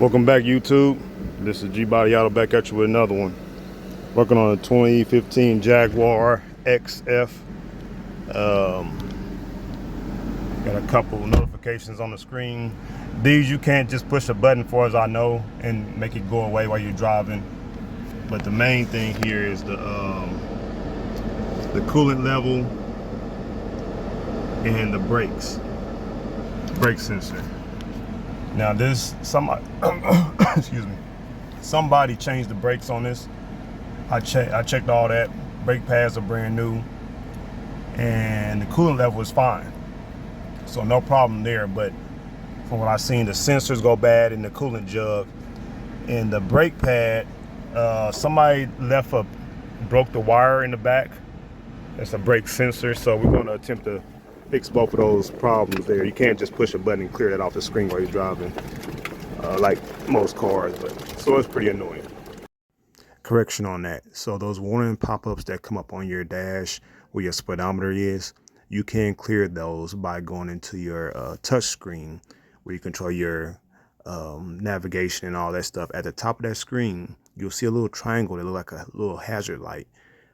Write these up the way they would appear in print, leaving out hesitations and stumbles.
Welcome back, YouTube. This is G Body Auto back at you with another one. Working on a 2015 Jaguar XF. Got a couple notifications on the screen. These you can't just push a button, for as I know, and make it go away while you're driving. But the main thing here is the coolant level and the brake sensor. Now this, somebody, excuse me, somebody changed the brakes on this. I checked all that. Brake pads are brand new, and the coolant level is fine, so no problem there. But from what I've seen, the sensors go bad in the coolant jug, and the brake pad. Somebody broke the wire in the back. That's a brake sensor, so we're going to attempt to fix both of those problems there. You can't just push a button and clear that off the screen while you're driving, like most cars, so it's pretty annoying. Correction on that. So those warning pop-ups that come up on your dash where your speedometer is, you can clear those by going into your touch screen where you control your navigation and all that stuff. At the top of that screen, you'll see a little triangle that looks like a little hazard light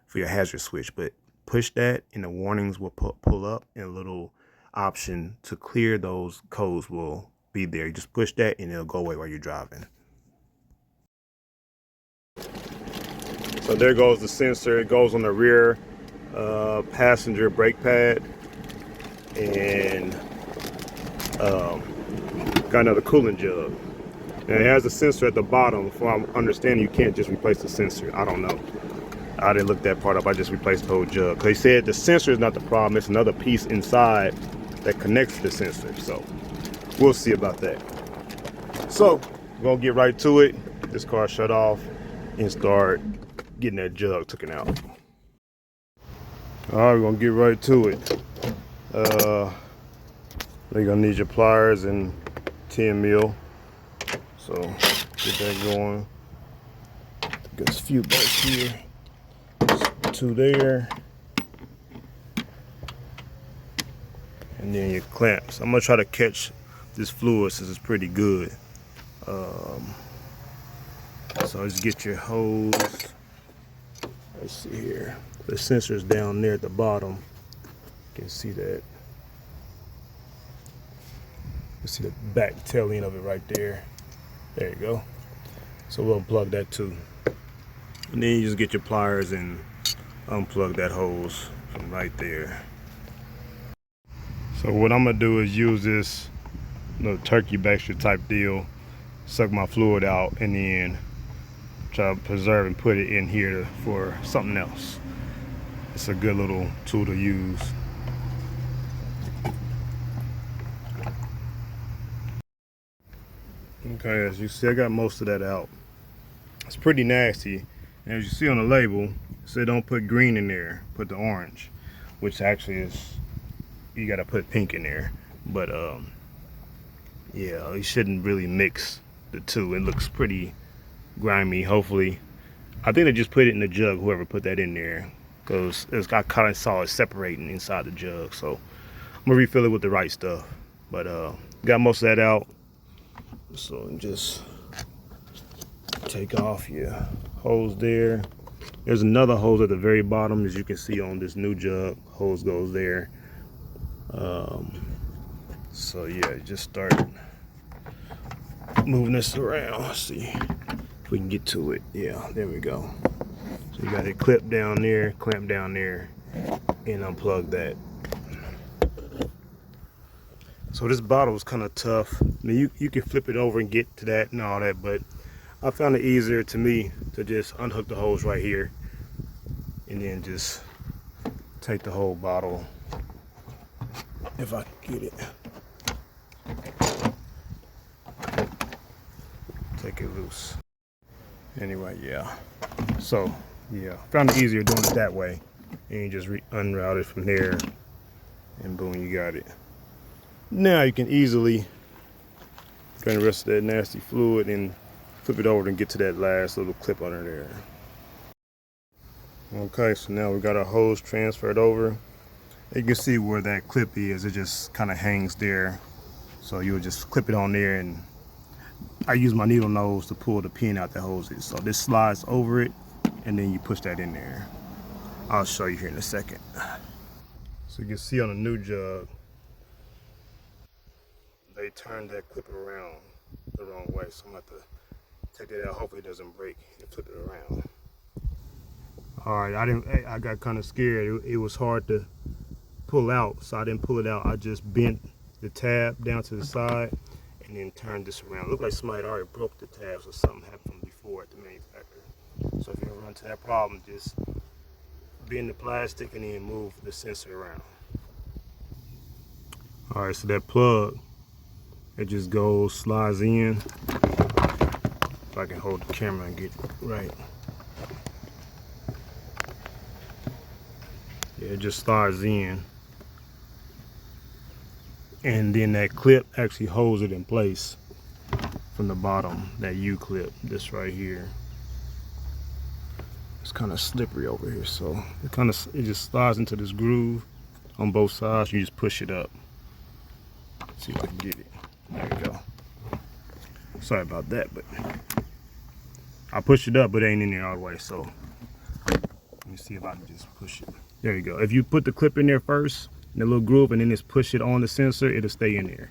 for your hazard switch, but push that and the warnings will pull up, and a little option to clear those codes will be there. You just push that and it'll go away while you're driving. So there goes the sensor. It goes on the rear passenger brake pad, and got another coolant jug. Now it has a sensor at the bottom. From what I'm understanding, you can't just replace the sensor. I don't know. I didn't look that part up. I just replaced the whole jug. They said the sensor is not the problem. It's another piece inside that connects to the sensor. So we'll see about that. So we're gonna get right to it. This car shut off and start getting that jug taken out. All right, we're gonna get right to it. You're gonna need your pliers and 10 mil. So get that going. Got a few back here. Two there, and then your clamps. I'm gonna try to catch this fluid since it's pretty good. So just get your hose. Let's see here. The sensor's down there at the bottom. You can see that. You see the back tail end of it right there. There you go. So we'll plug that too. And then you just get your pliers and unplug that hose from right there. So what I'm gonna do is use this turkey baster type deal, suck my fluid out, and then try to preserve and put it in here for something else. It's a good little tool to use. Okay, as you see, I got most of that out. It's pretty nasty. And as you see on the label, it said don't put green in there, put the orange, which actually is, you gotta put pink in there. But yeah, you shouldn't really mix the two. It looks pretty grimy. Hopefully, I think they just put it in the jug, whoever put that in there, because I kind of saw it separating inside the jug. So I'm gonna refill it with the right stuff. But got most of that out. So just take off your hose there. There's another hose at the very bottom, as you can see on this new jug. Hose goes there. So yeah, just start moving this around. Let's see if we can get to it. Yeah, there we go. So you got it clipped down there, clamp down there, and unplug that. So this bottle is kind of tough. I mean, you can flip it over and get to that and all that, but I found it easier to me to just unhook the hose right here and then just take the whole bottle, if I can get it. Take it loose. Anyway, yeah. So, yeah, found it easier doing it that way. And you just unroute it from there, and boom, you got it. Now you can easily drain the rest of that nasty fluid and flip it over and get to that last little clip under there. Okay, so now we got our hose transferred over. You can see where that clip is. It just kind of hangs there. So you'll just clip it on there and I use my needle nose to pull the pin out that holds it. So this slides over it, and then you push that in there. I'll show you here in a second. So you can see on the new jug, they turned that clip around the wrong way. So I'm gonna have to take that out. Hopefully it doesn't break and flip it around. All right, I got kind of scared. It was hard to pull out, so I didn't pull it out. I just bent the tab down to the side and then turned this around. It looked like somebody had already broke the tabs or something happened before at the manufacturer. So if you run into that problem, just bend the plastic and then move the sensor around. All right, so that plug, it just goes, slides in. If I can hold the camera and get it right. Yeah, it just slides in. And then that clip actually holds it in place from the bottom, that U-clip, this right here. It's kind of slippery over here, so it just slides into this groove on both sides. You just push it up. Let's see if I can get it. There we go. Sorry about that, but I pushed it up, but it ain't in there all the way, so let me see if I can just push it. There you go. If you put the clip in there first, in the little groove, and then just push it on the sensor, it'll stay in there.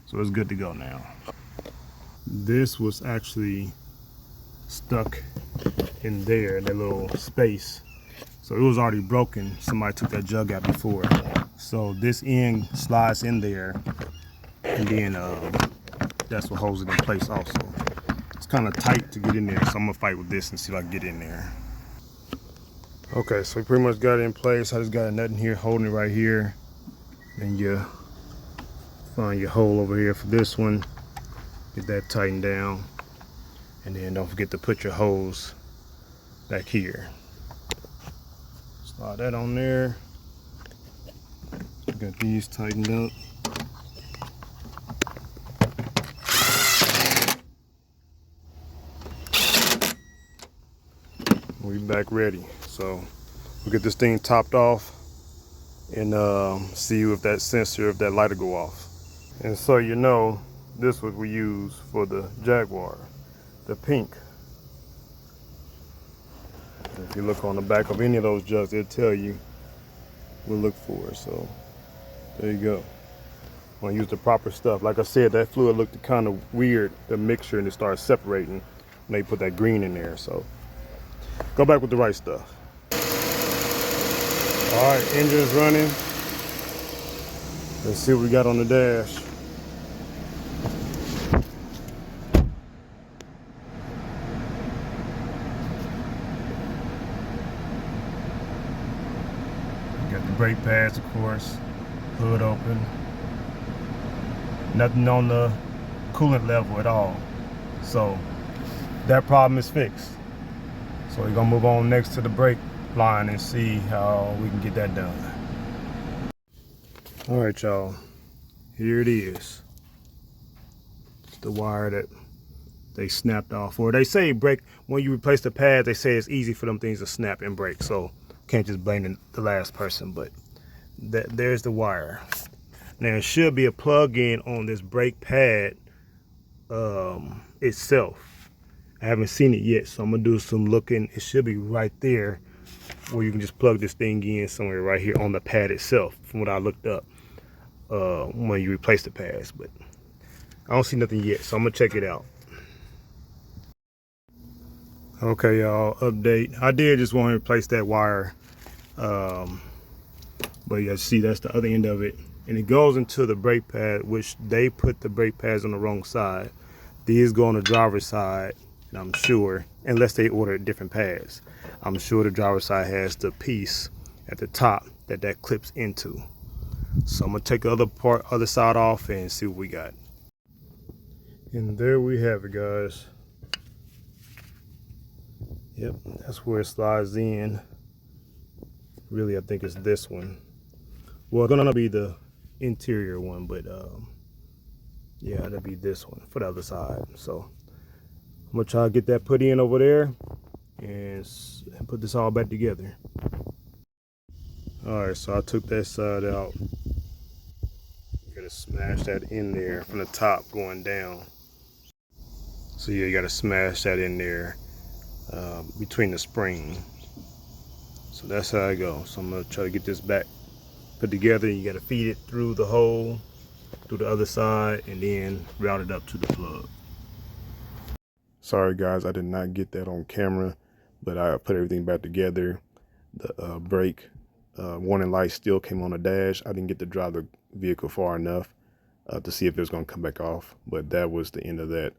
So it's good to go now. This was actually stuck in there, in that little space. So it was already broken. Somebody took that jug out before. So this end slides in there, and then that's what holds it in place also. It's kind of tight to get in there, so I'm gonna fight with this and see if I can get in there. Okay, so we pretty much got it in place. I just got a nut in here holding it right here. Then you find your hole over here for this one. Get that tightened down. And then don't forget to put your hose back here. Slide that on there. Got these tightened up. We back ready. So we'll get this thing topped off and see if that sensor, if that light will go off. And so you know, this is what we use for the Jaguar, the pink. If you look on the back of any of those jugs, it'll tell you what to look for. So there you go. I'm gonna use the proper stuff. Like I said, that fluid looked kind of weird, the mixture, and it started separating when they put that green in there. So go back with the right stuff. All right, engine's running. Let's see what we got on the dash. Got the brake pads, of course, hood open. Nothing on the coolant level at all. So that problem is fixed. So we're gonna move on next to the brake line and see how we can get that done. All right, y'all, here it is. The wire that they snapped off. Or they say break, when you replace the pads, they say it's easy for them things to snap and break. So can't just blame the last person, but there's the wire. Now it should be a plug-in on this brake pad itself. I haven't seen it yet, so I'm gonna do some looking. It should be right there where you can just plug this thing in somewhere right here on the pad itself, from what I looked up when you replace the pads, but I don't see nothing yet, so I'm gonna check it out. Okay, y'all, update. I did just want to replace that wire, but yeah, see, that's the other end of it, and it goes into the brake pad, which they put the brake pads on the wrong side. These go on the driver's side, and I'm sure, unless they order different pads, I'm sure the driver's side has the piece at the top that clips into. So I'm gonna take the other side off and see what we got. And there we have it, guys. Yep, that's where it slides in. Really, I think it's this one. Well, it's gonna be the interior one, but yeah, that'll be this one for the other side. So I'm gonna try to get that put in over there and put this all back together. All right, so I took that side out. I'm gonna smash that in there from the top going down. So yeah, you got to smash that in there between the spring. So that's how I go. So I'm gonna try to get this back put together. You got to feed it through the hole, through the other side, and then route it up to the plug. Sorry guys, I did not get that on camera, but I put everything back together. The brake warning light still came on the dash. I didn't get to drive the vehicle far enough to see if it was going to come back off, but that was the end of that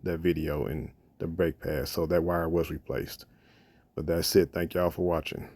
that video and the brake pads. So that wire was replaced. But that's it. Thank y'all for watching.